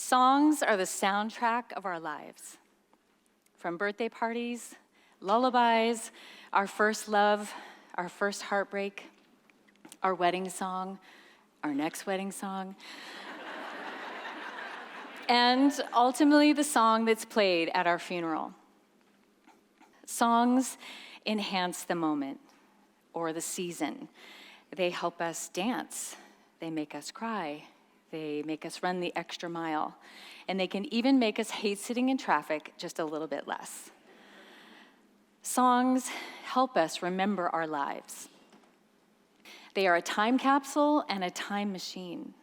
Songs are the soundtrack of our lives. From birthday parties, lullabies, our first love, our first heartbreak, our wedding song, our next wedding song, and ultimately the song that's played at our funeral. Songs enhance the moment or the season. They help us dance. They make us cry. They make us run the extra mile. And they can even make us hate sitting in traffic just a little bit less. Songs help us remember our lives. They are a time capsule and a time machine.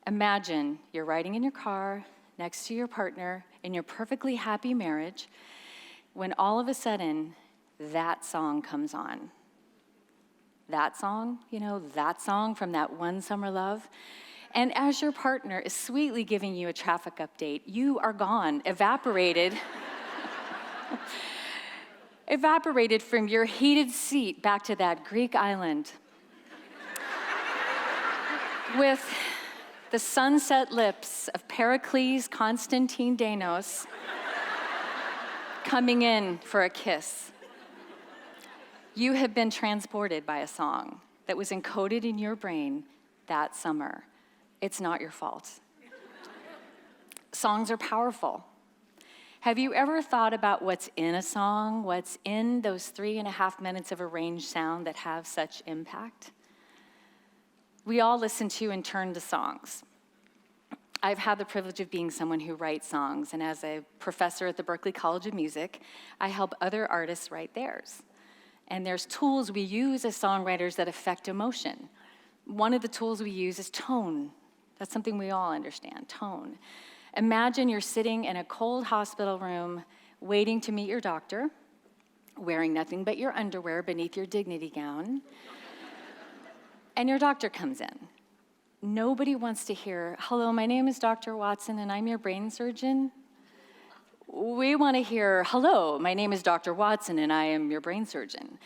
Imagine you're riding in your car next to your partner in your perfectly happy marriage when all of a sudden that song comes on. That song, that song from that one summer love. And as your partner is sweetly giving you a traffic update, you are gone, evaporated from your heated seat back to that Greek island with the sunset lips of Pericles Konstantinos coming in for a kiss. You have been transported by a song that was encoded in your brain that summer. It's not your fault. Songs are powerful. Have you ever thought about what's in a song, what's in those 3.5 minutes of arranged sound that have such impact? We all listen to and turn to songs. I've had the privilege of being someone who writes songs, and as a professor at the Berklee College of Music, I help other artists write theirs. And there's tools we use as songwriters that affect emotion. One of the tools we use is tone. That's something we all understand, tone. Imagine you're sitting in a cold hospital room waiting to meet your doctor, wearing nothing but your underwear beneath your dignity gown, and your doctor comes in. Nobody wants to hear, "Hello, my name is Dr. Watson and I'm your brain surgeon." We want to hear, "Hello, my name is Dr. Watson and I am your brain surgeon."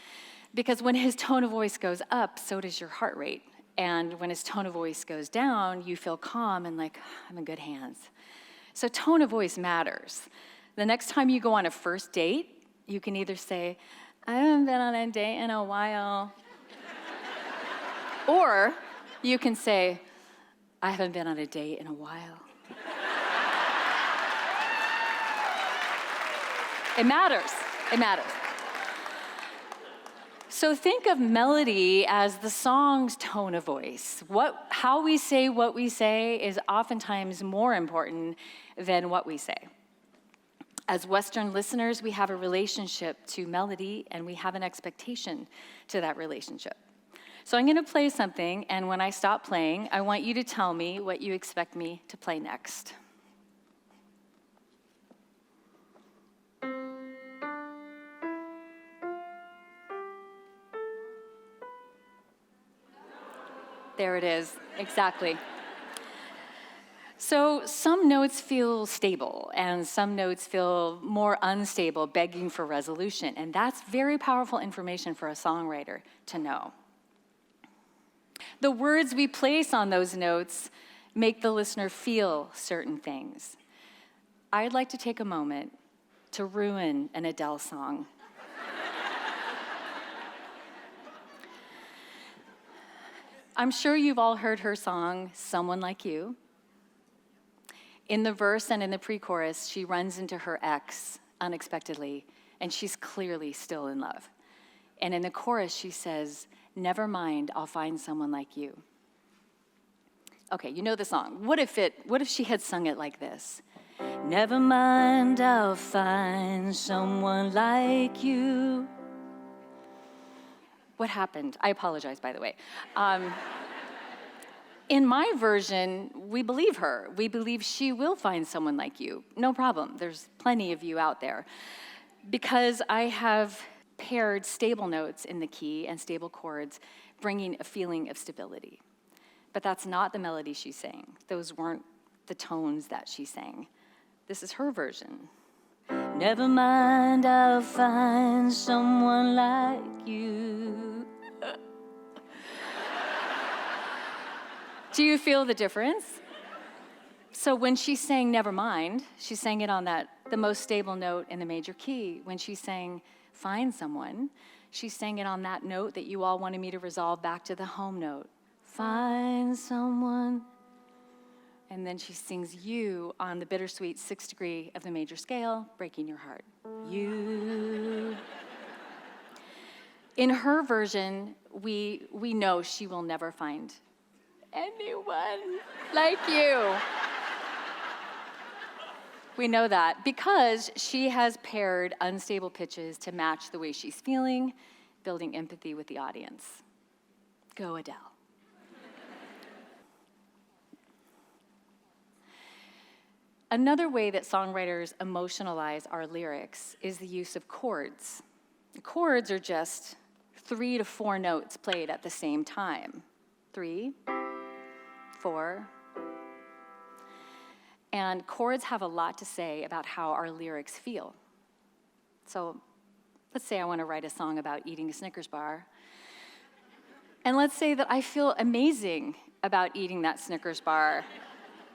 Because when his tone of voice goes up, so does your heart rate. And when his tone of voice goes down, you feel calm and like, "I'm in good hands." So tone of voice matters. The next time you go on a first date, you can either say, "I haven't been on a date in a while." Or you can say, "I haven't been on a date in a while." It matters. It matters. So think of melody as the song's tone of voice. How we say what we say is oftentimes more important than what we say. As Western listeners, we have a relationship to melody, and we have an expectation to that relationship. So I'm going to play something, and when I stop playing, I want you to tell me what you expect me to play next. There it is, exactly. So some notes feel stable, and some notes feel more unstable, begging for resolution, and that's very powerful information for a songwriter to know. The words we place on those notes make the listener feel certain things. I'd like to take a moment to ruin an Adele song. I'm sure you've all heard her song, "Someone Like You." In the verse and in the pre-chorus, she runs into her ex unexpectedly, and she's clearly still in love. And in the chorus, she says, "Never mind, I'll find someone like you." Okay, you know the song. What if she had sung it like this? "Never mind, I'll find someone like you." What happened? I apologize, by the way. In my version, we believe her. We believe she will find someone like you. No problem. There's plenty of you out there. Because I have paired stable notes in the key and stable chords, bringing a feeling of stability. But that's not the melody she sang. Those weren't the tones that she sang. This is her version. "Never mind, I'll find someone like you." Do you feel the difference? So when she sang Nevermind, she sang it on the most stable note in the major key. When she sang Find Someone, she sang it on that note that you all wanted me to resolve back to the home note. Find someone. And then she sings You on the bittersweet 6th degree of the major scale, breaking your heart. You. In her version, we know she will never find anyone like you. We know that because she has paired unstable pitches to match the way she's feeling, building empathy with the audience. Go, Adele. Another way that songwriters emotionalize our lyrics is the use of chords. Chords are just 3 to 4 notes played at the same time. 3, 4. And chords have a lot to say about how our lyrics feel. So let's say I want to write a song about eating a Snickers bar. And let's say that I feel amazing about eating that Snickers bar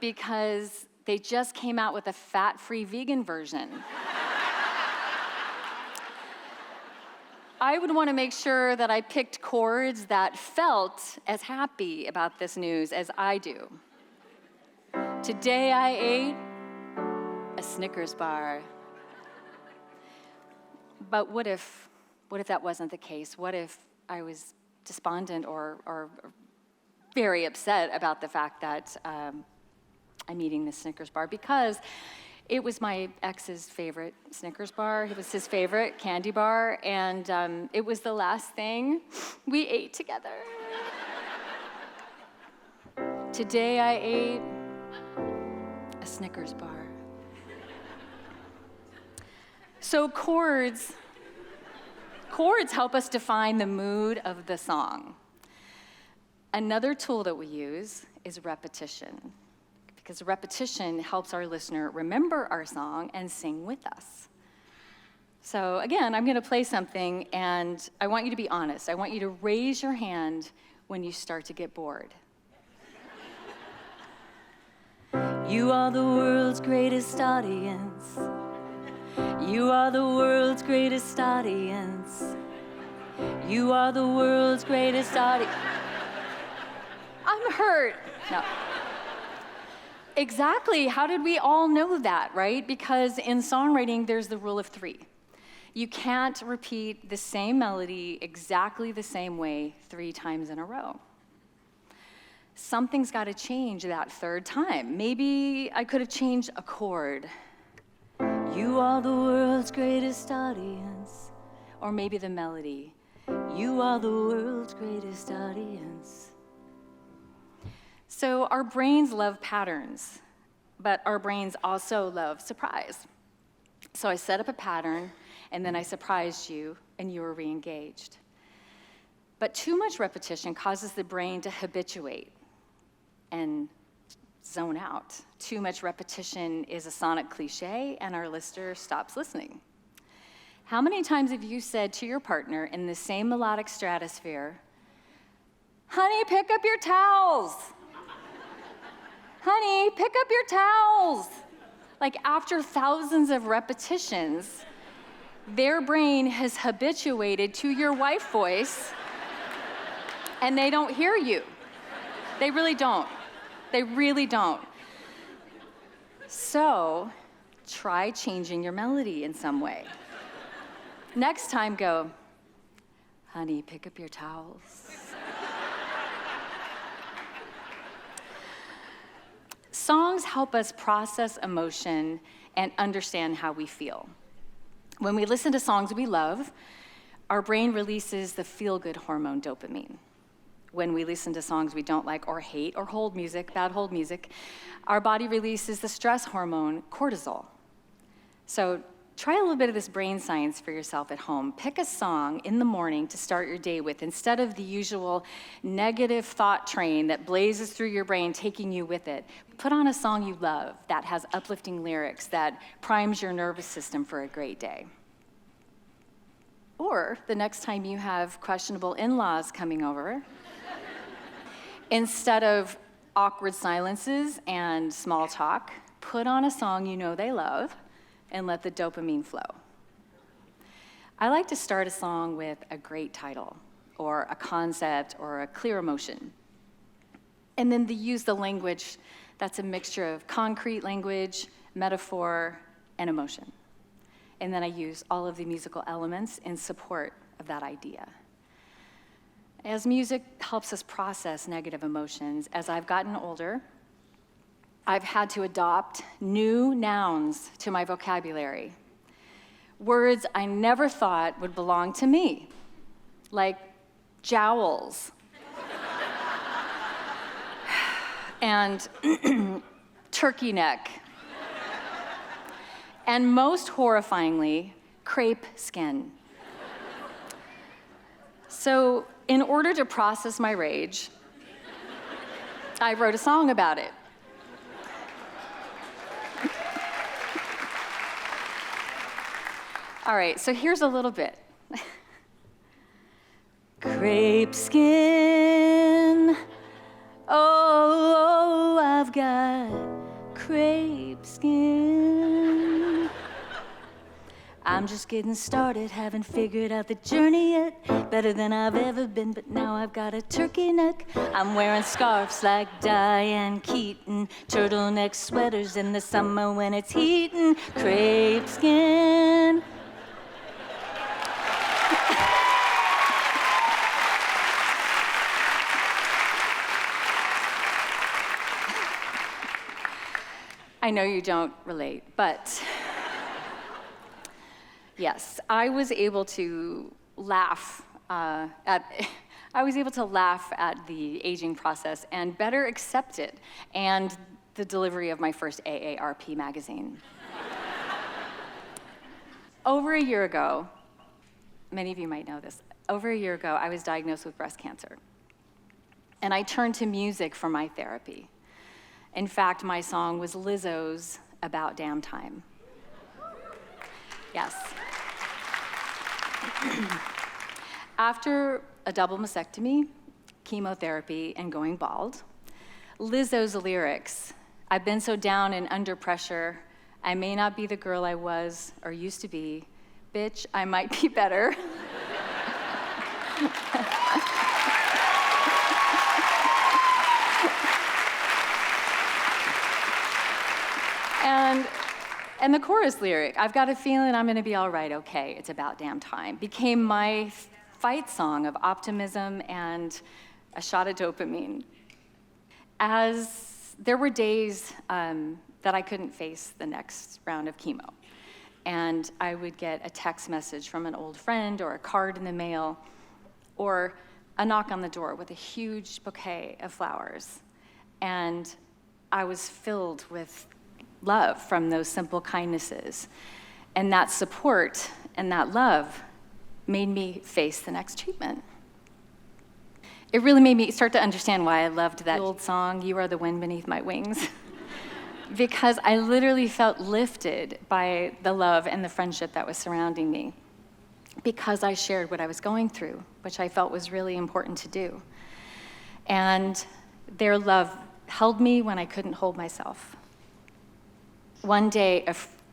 because they just came out with a fat-free vegan version. I would want to make sure that I picked chords that felt as happy about this news as I do. Today I ate a Snickers bar. But what if that wasn't the case? What if I was despondent or very upset about the fact that I'm eating this Snickers bar because it was my ex's favorite Snickers bar. It was his favorite candy bar, and it was the last thing we ate together. Today I ate a Snickers bar. So chords help us define the mood of the song. Another tool that we use is repetition, because repetition helps our listener remember our song and sing with us. So again, I'm going to play something, and I want you to be honest. I want you to raise your hand when you start to get bored. You are the world's greatest audience. You are the world's greatest audience. You are the world's greatest audience. I'm hurt. No. Exactly. How did we all know that, right? Because in songwriting, there's the rule of 3. You can't repeat the same melody exactly the same way 3 times in a row. Something's got to change that 3rd time. Maybe I could have changed a chord. You are the world's greatest audience. Or maybe the melody. You are the world's greatest audience. So our brains love patterns, but our brains also love surprise. So I set up a pattern, and then I surprised you, and you were re-engaged. But too much repetition causes the brain to habituate and zone out. Too much repetition is a sonic cliche, and our listener stops listening. How many times have you said to your partner in the same melodic stratosphere, "Honey, pick up your towels. Honey, pick up your towels." Like after thousands of repetitions, their brain has habituated to your wife voice, and they don't hear you. They really don't. They really don't. So try changing your melody in some way. Next time, go, "Honey, pick up your towels." Songs help us process emotion and understand how we feel. When we listen to songs we love, our brain releases the feel-good hormone dopamine. When we listen to songs we don't like or hate or bad hold music, our body releases the stress hormone cortisol. So try a little bit of this brain science for yourself at home. Pick a song in the morning to start your day with instead of the usual negative thought train that blazes through your brain, taking you with it. Put on a song you love that has uplifting lyrics that primes your nervous system for a great day. Or the next time you have questionable in-laws coming over, instead of awkward silences and small talk, put on a song you know they love, and let the dopamine flow. I like to start a song with a great title, or a concept, or a clear emotion. And then use the language that's a mixture of concrete language, metaphor, and emotion. And then I use all of the musical elements in support of that idea. As music helps us process negative emotions, as I've gotten older, I've had to adopt new nouns to my vocabulary. Words I never thought would belong to me, like jowls and turkey neck, and most horrifyingly, crepe skin. So, in order to process my rage, I wrote a song about it. All right, so here's a little bit. Crepe skin, oh, I've got crepe skin. I'm just getting started, haven't figured out the journey yet. Better than I've ever been, but now I've got a turkey neck. I'm wearing scarves like Diane Keaton, turtleneck sweaters in the summer when it's heating. Crepe skin. I know you don't relate, but yes, I was able to laugh at the aging process and better accept it and the delivery of my first AARP magazine. Over a year ago, many of you might know this, over a year ago, I was diagnosed with breast cancer. And I turned to music for my therapy. In fact, my song was Lizzo's About Damn Time. Yes. After a double mastectomy, chemotherapy, and going bald, Lizzo's lyrics, I've been so down and under pressure, I may not be the girl I was or used to be, bitch, I might be better. And the chorus lyric, I've got a feeling I'm gonna be all right, okay, it's about damn time, became my fight song of optimism and a shot of dopamine. As there were days that I couldn't face the next round of chemo, and I would get a text message from an old friend or a card in the mail or a knock on the door with a huge bouquet of flowers. And I was filled with love from those simple kindnesses. And that support and that love made me face the next treatment. It really made me start to understand why I loved that old song, You Are the Wind Beneath My Wings, because I literally felt lifted by the love and the friendship that was surrounding me, because I shared what I was going through, which I felt was really important to do. And their love held me when I couldn't hold myself. One day,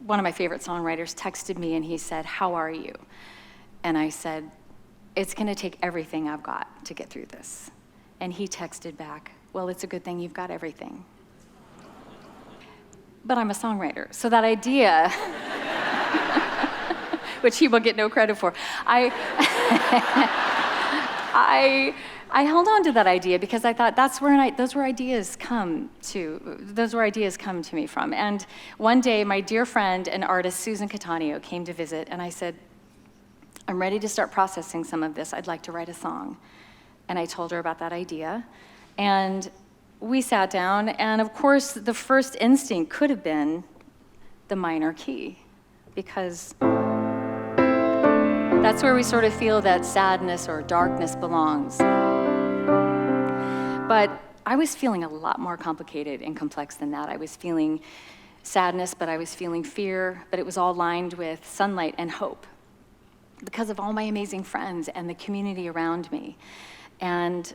one of my favorite songwriters texted me and he said, "How are you?" And I said, "It's gonna take everything I've got to get through this." And he texted back, "Well, it's a good thing you've got everything." But I'm a songwriter, so that idea, which he will get no credit for, I held on to that idea because I thought those were ideas come to me from. And one day, my dear friend and artist Susan Cattaneo came to visit, and I said, "I'm ready to start processing some of this. I'd like to write a song." And I told her about that idea, and we sat down, and of course, the first instinct could have been the minor key, because that's where we sort of feel that sadness or darkness belongs. But I was feeling a lot more complicated and complex than that. I was feeling sadness, but I was feeling fear, but it was all lined with sunlight and hope because of all my amazing friends and the community around me. And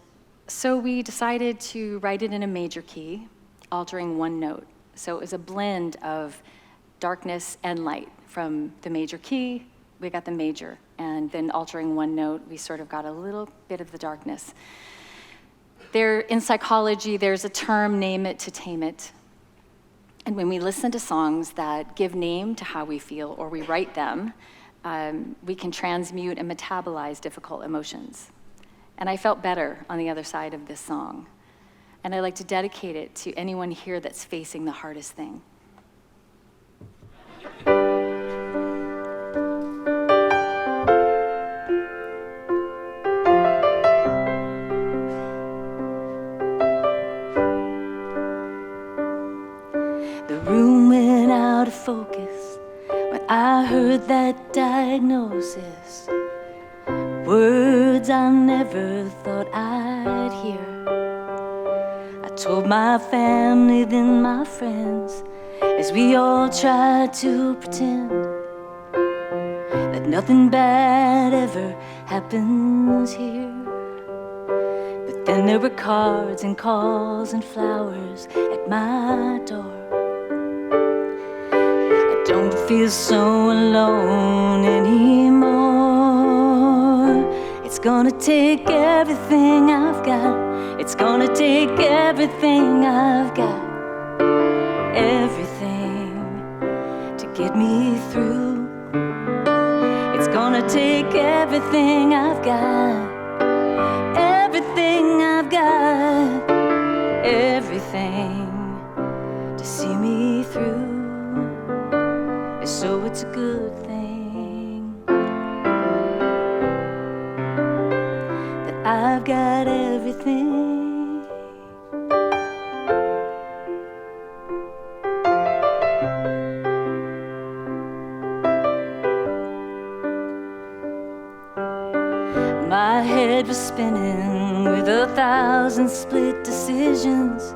So we decided to write it in a major key, altering one note. So it was a blend of darkness and light. From the major key, we got the major, and then altering one note, we sort of got a little bit of the darkness. In psychology, there's a term, name it to tame it. And when we listen to songs that give name to how we feel, or we write them, we can transmute and metabolize difficult emotions. And I felt better on the other side of this song. And I'd like to dedicate it to anyone here that's facing the hardest thing. The room went out of focus when I heard that diagnosis. Words I never thought I'd hear. I told my family, then my friends, as we all tried to pretend that nothing bad ever happens here. But then there were cards and calls and flowers at my door. I don't feel so alone anymore. It's gonna take everything I've got. It's gonna take everything I've got. Everything to get me through. It's gonna take everything I've got. Everything I've got. Everything to see me through. So it's a good thing that I've got everything. My head was spinning with 1,000 split decisions,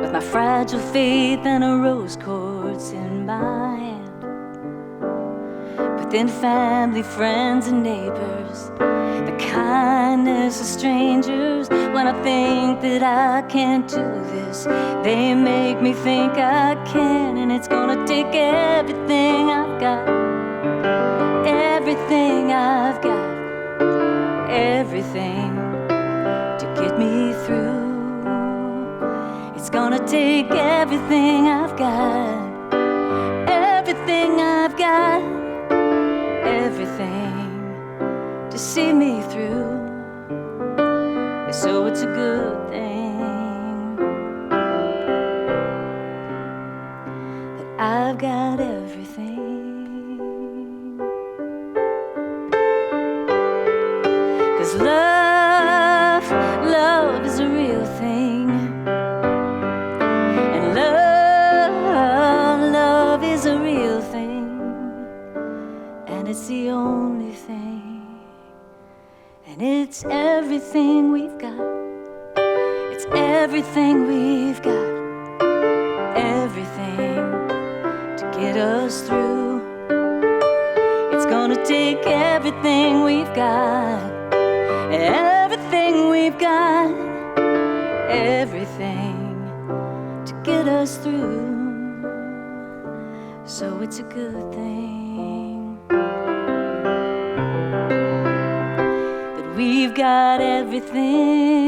with my fragile faith and a rose quartz in my hand. But then family, friends, and neighbors, the kindness of strangers, when I think that I can't do this, they make me think I can. And it's gonna take everything I've got. Everything I've got. Everything to get me through. It's gonna take everything I've got. Everything I've got. Everything to see me through. So it's a good thing that I've got everything. 'Cause love is a real thing. And love is a real thing. And it's the only thing. And it's everything we've got. It's everything we've got. Everything to get us through. It's gonna take everything we've got. Everything we've got. Everything to get us through. So it's a good thing that we've got everything.